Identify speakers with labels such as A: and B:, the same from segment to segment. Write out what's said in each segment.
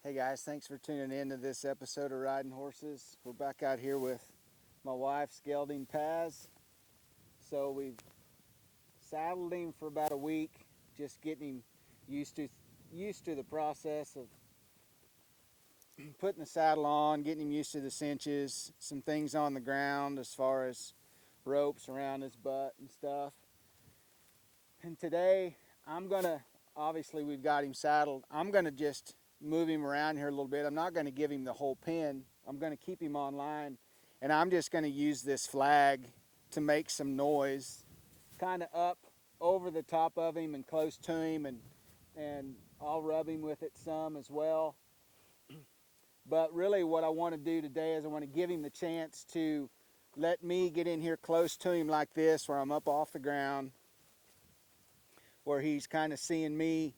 A: Hey guys, thanks for tuning in to this episode of Riding Horses. We're back out here with my wife's gelding Paz. So we've saddled him for about a week, just getting him used to the process of putting the saddle on, getting him used to the cinches, some things on the ground as far as ropes around his butt and stuff. And today obviously we've got him saddled. I'm gonna just move him around here a little bit. I'm not gonna give him the whole pen. I'm gonna keep him on line, and I'm just gonna use this flag to make some noise, kind of up over the top of him and close to him, and I'll rub him with it some as well. But really what I want to do today is I want to give him the chance to let me get in here close to him like this, where I'm up off the ground, where he's kind of seeing me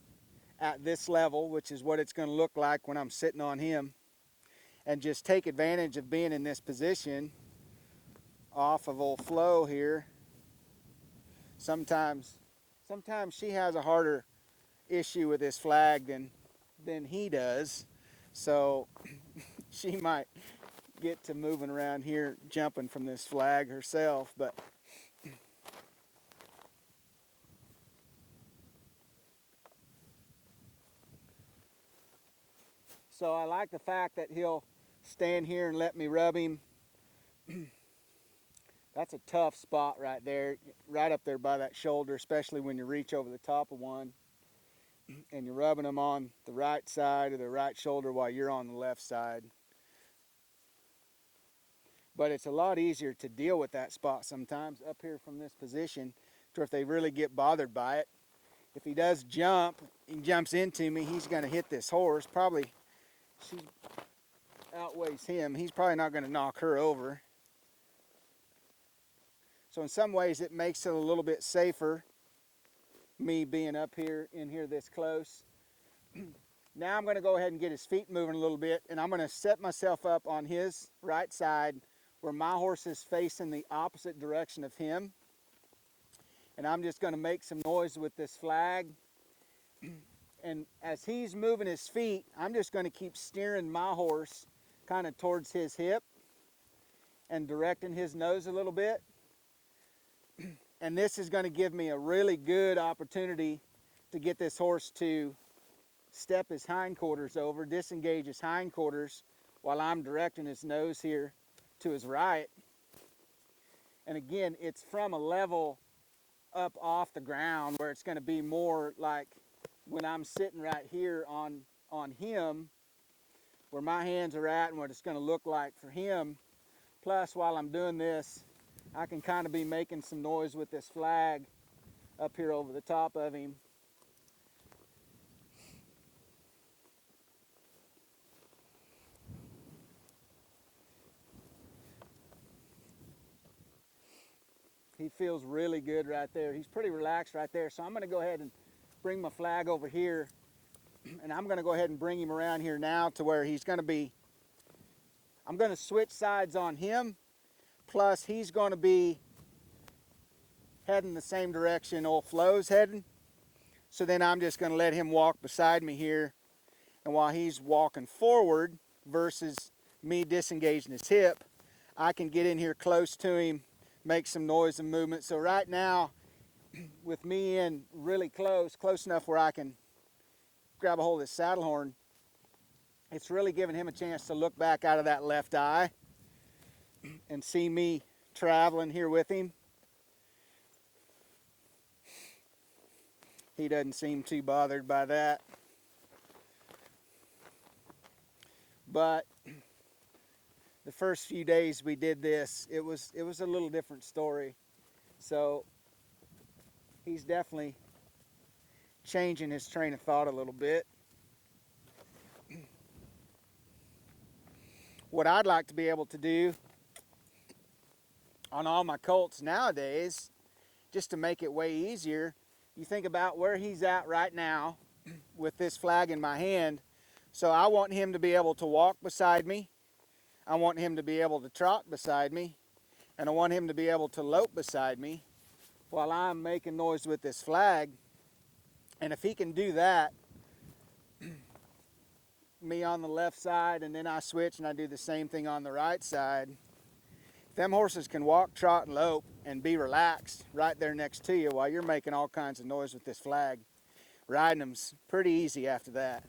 A: at this level, which is what it's going to look like when I'm sitting on him, and just take advantage of being in this position off of old Flo here. Sometimes she has a harder issue with this flag than he does, so she might get to moving around here jumping from this flag herself. But so I like the fact that he'll stand here and let me rub him. That's a tough spot right there, right up there by that shoulder, especially when you reach over the top of one and you're rubbing them on the right side of the right shoulder while you're on the left side. But it's a lot easier to deal with that spot sometimes up here from this position, to if they really get bothered by it. If he does jump, he jumps into me, he's going to hit this horse. Probably she outweighs him. He's probably not going to knock her over. So in some ways it makes it a little bit safer, me being up here in here this close. Now I'm going to go ahead and get his feet moving a little bit, and I'm going to set myself up on his right side where my horse is facing the opposite direction of him. And I'm just going to make some noise with this flag. And as he's moving his feet, I'm just going to keep steering my horse kind of towards his hip and directing his nose a little bit. And this is going to give me a really good opportunity to get this horse to step his hindquarters over, disengage his hindquarters while I'm directing his nose here to his right. And again, it's from a level up off the ground where it's going to be more like when I'm sitting right here on him, where my hands are at and what it's going to look like for him. Plus, while I'm doing this, I can kind of be making some noise with this flag up here over the top of him. He feels really good right there. He's pretty relaxed right there. So I'm going to go ahead and bring my flag over here, and I'm going to go ahead and bring him around here now to where he's going to be, I'm going to switch sides on him, plus he's going to be heading the same direction old Flo's heading. So then I'm just going to let him walk beside me here, and while he's walking forward versus me disengaging his hip, I can get in here close to him, make some noise and movement. So right now, with me in really close enough where I can grab a hold of this saddle horn, it's really giving him a chance to look back out of that left eye and see me traveling here with him. He doesn't seem too bothered by that. But the first few days we did this, it was a little different story. So he's definitely changing his train of thought a little bit. What I'd like to be able to do on all my colts nowadays, just to make it way easier, you think about where he's at right now with this flag in my hand. So I want him to be able to walk beside me. I want him to be able to trot beside me. And I want him to be able to lope beside me while I'm making noise with this flag. And if he can do that, me on the left side, and then I switch and I do the same thing on the right side. Them horses can walk, trot, and lope and be relaxed right there next to you while you're making all kinds of noise with this flag. Riding them's pretty easy after that.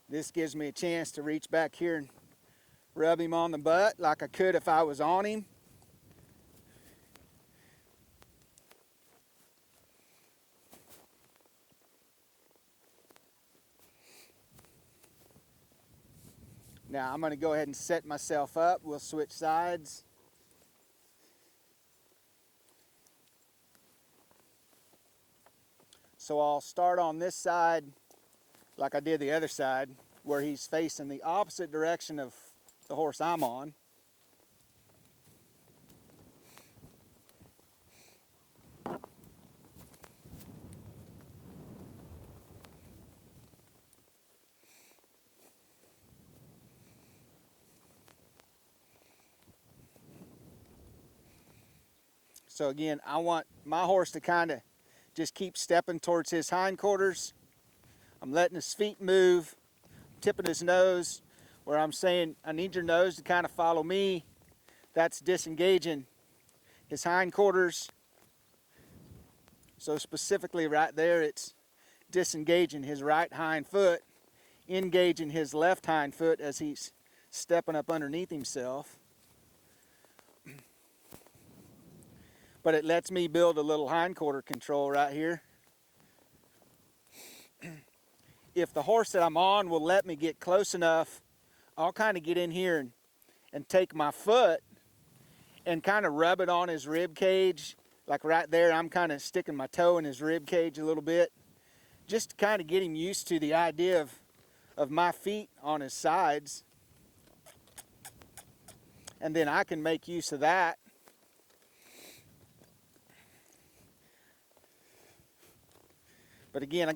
A: This gives me a chance to reach back here and rub him on the butt like I could if I was on him. Now I'm going to go ahead and set myself up. We'll switch sides. So I'll start on this side like I did the other side, where he's facing the opposite direction of the horse I'm on. So again, I want my horse to kind of just keep stepping towards his hindquarters. I'm letting his feet move, tipping his nose, where I'm saying, I need your nose to kind of follow me. That's disengaging his hindquarters. So specifically right there, it's disengaging his right hind foot, engaging his left hind foot as he's stepping up underneath himself. But it lets me build a little hindquarter control right here. If the horse that I'm on will let me get close enough, I'll kind of get in here and take my foot and kind of rub it on his rib cage. Like right there, I'm kind of sticking my toe in his rib cage a little bit, just to kind of get him used to the idea of my feet on his sides. And then I can make use of that. But again,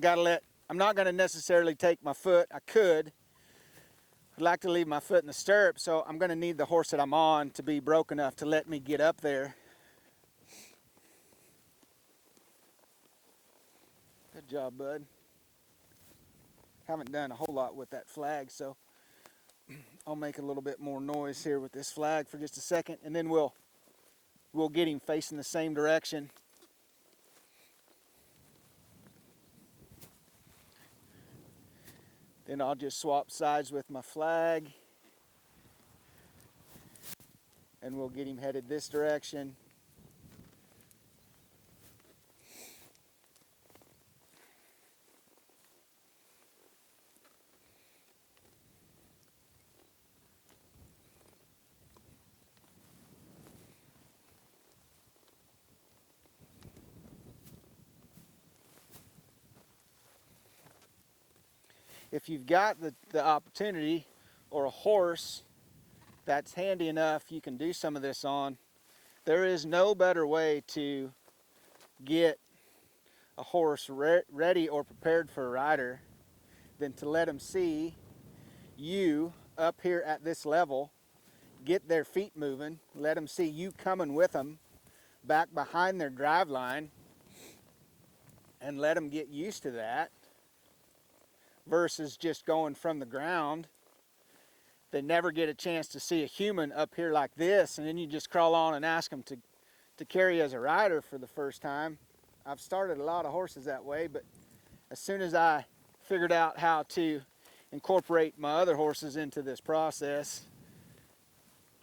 A: I'm not going to necessarily take my foot. I could. I'd like to leave my foot in the stirrup, so I'm going to need the horse that I'm on to be broke enough to let me get up there. Good job, bud. Haven't done a whole lot with that flag, so I'll make a little bit more noise here with this flag for just a second, and then we'll get him facing the same direction. Then I'll just swap sides with my flag, and we'll get him headed this direction. If you've got the opportunity or a horse that's handy enough you can do some of this on, there is no better way to get a horse ready or prepared for a rider than to let them see you up here at this level, get their feet moving, let them see you coming with them back behind their drive line, and let them get used to that. Versus just going from the ground. They never get a chance to see a human up here like this, and then you just crawl on and ask them to carry as a rider for the first time. I've started a lot of horses that way, but as soon as I figured out how to incorporate my other horses into this process,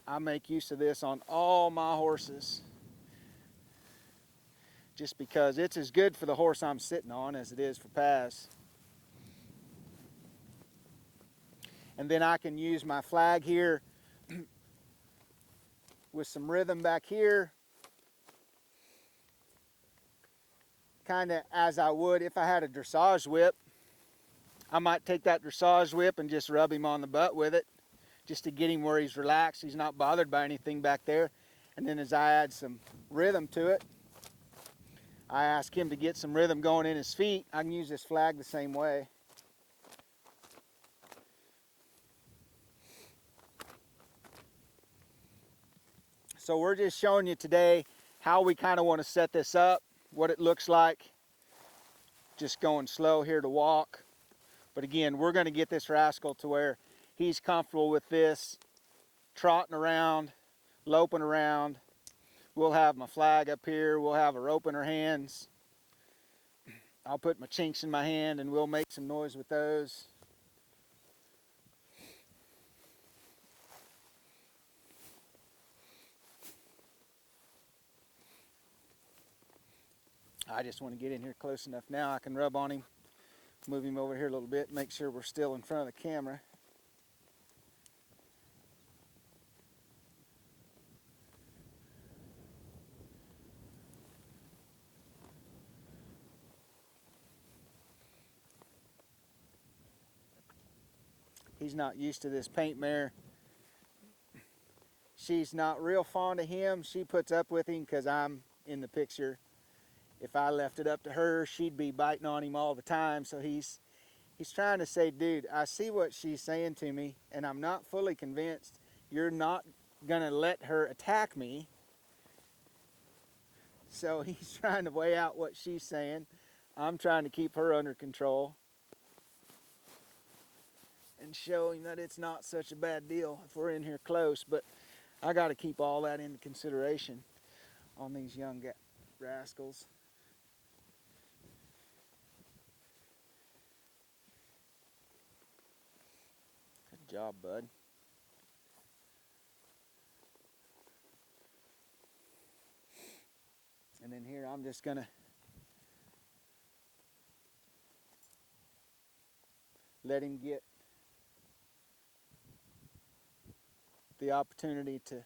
A: I make use of this on all my horses. Just because it's as good for the horse I'm sitting on as it is for Paz. And then I can use my flag here with some rhythm back here, kind of as I would if I had a dressage whip. I might take that dressage whip and just rub him on the butt with it, just to get him where he's relaxed, he's not bothered by anything back there. And then as I add some rhythm to it, I ask him to get some rhythm going in his feet. I can use this flag the same way. So we're just showing you today how we kind of want to set this up. what it looks like just going slow here to walk. But again, we're going to get this rascal to where he's comfortable with this, trotting around, loping around. We'll have my flag up here, we'll have a rope in her hands. I'll put my chinks in my hand and we'll make some noise with those. I just want to get in here close enough now I can rub on him, move him over here a little bit, make sure we're still in front of the camera. He's not used to this paint mare. She's not real fond of him. She puts up with him because I'm in the picture. If I left it up to her, she'd be biting on him all the time. So he's trying to say, dude, I see what she's saying to me, and I'm not fully convinced you're not gonna let her attack me. So he's trying to weigh out what she's saying. I'm trying to keep her under control and show him that it's not such a bad deal if we're in here close. But I got to keep all that into consideration on these young rascals. Good job, bud. And then here I'm just gonna let him get the opportunity to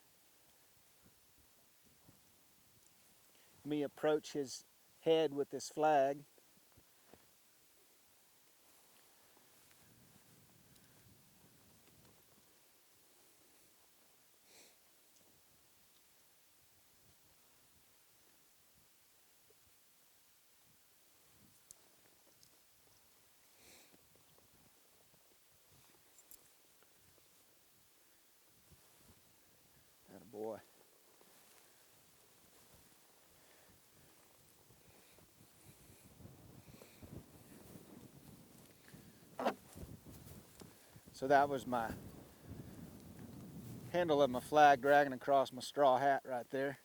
A: me approach his head with this flag. Attaboy. So that was my handle of my flag dragging across my straw hat right there.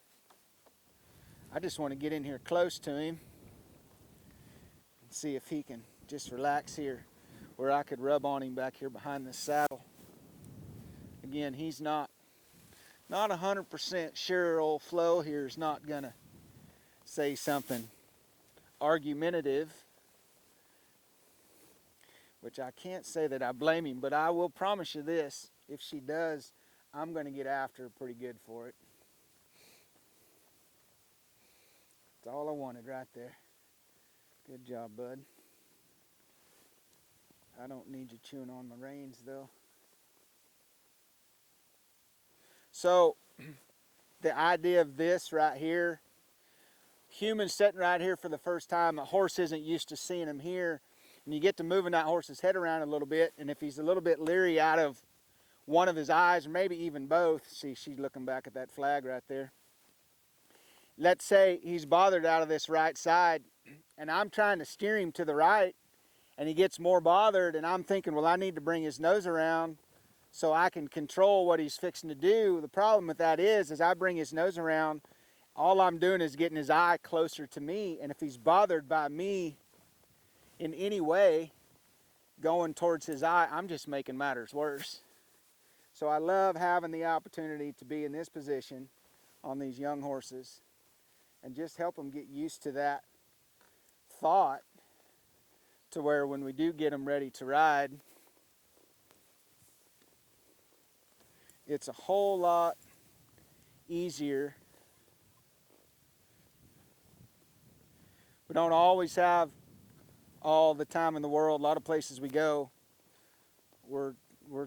A: I just want to get in here close to him and see if he can just relax here where I could rub on him back here behind this saddle. Again, he's not 100% sure old Flo here is not gonna say something argumentative, which I can't say that I blame him, but I will promise you this, if she does, I'm gonna get after her pretty good for it. That's all I wanted right there. Good job, bud. I don't need you chewing on my reins though. So the idea of this right here, humans sitting right here for the first time, a horse isn't used to seeing him here, and you get to moving that horse's head around a little bit, and if he's a little bit leery out of one of his eyes, or maybe even both, see, she's looking back at that flag right there. Let's say he's bothered out of this right side, and I'm trying to steer him to the right, and he gets more bothered, and I'm thinking, well, I need to bring his nose around so I can control what he's fixing to do. The problem with that is, as I bring his nose around, all I'm doing is getting his eye closer to me, and if he's bothered by me in any way going towards his eye, I'm just making matters worse. So I love having the opportunity to be in this position on these young horses and just help them get used to that thought, to where when we do get them ready to ride, it's a whole lot easier. We don't always have all the time in the world. A lot of places we go, we're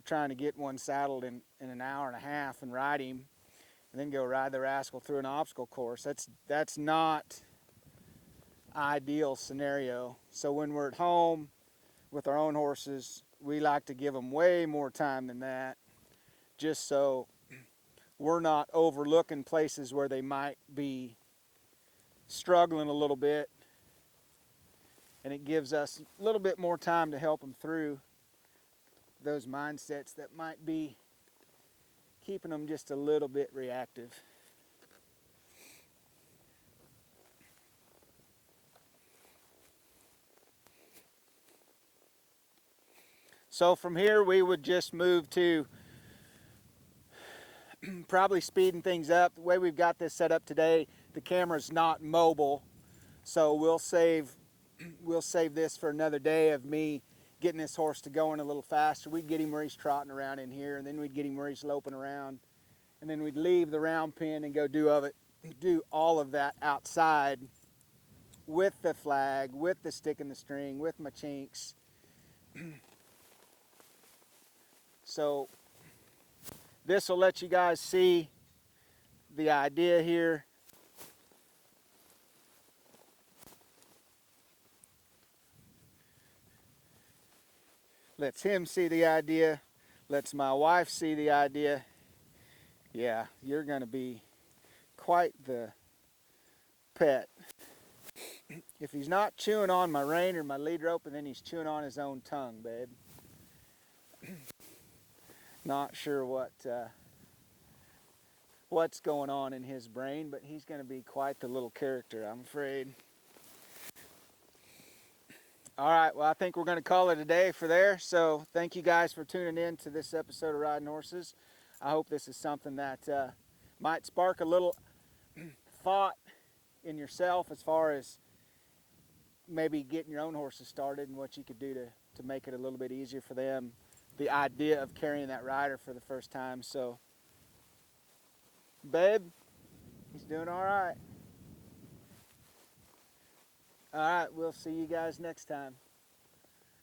A: trying to get one saddled in an hour and a half and ride him, and then go ride the rascal through an obstacle course. That's not ideal scenario. So when we're at home with our own horses, we like to give them way more time than that, just so we're not overlooking places where they might be struggling a little bit, and it gives us a little bit more time to help them through those mindsets that might be keeping them just a little bit reactive. So from here we would just move to probably speeding things up. The way we've got this set up today, the camera's not mobile, so we'll save this for another day of me getting this horse to going a little faster. We'd get him where he's trotting around in here, and then we'd get him where he's loping around, and then we'd leave the round pen and go do all of that outside with the flag, with the stick in the string, with my chinks. So this will let you guys see the idea here. Lets him see the idea, lets my wife see the idea. Yeah, you're gonna be quite the pet. If he's not chewing on my rein or my lead rope, and then he's chewing on his own tongue, babe. Not sure what's going on in his brain, but he's going to be quite the little character, I'm afraid. All right, well, I think we're going to call it a day for there. So thank you guys for tuning in to this episode of Riding Horses. I hope this is something that might spark a little thought in yourself as far as maybe getting your own horses started and what you could do to make it a little bit easier for them. The idea of carrying that rider for the first time. So, babe, he's doing all right. All right, we'll see you guys next time.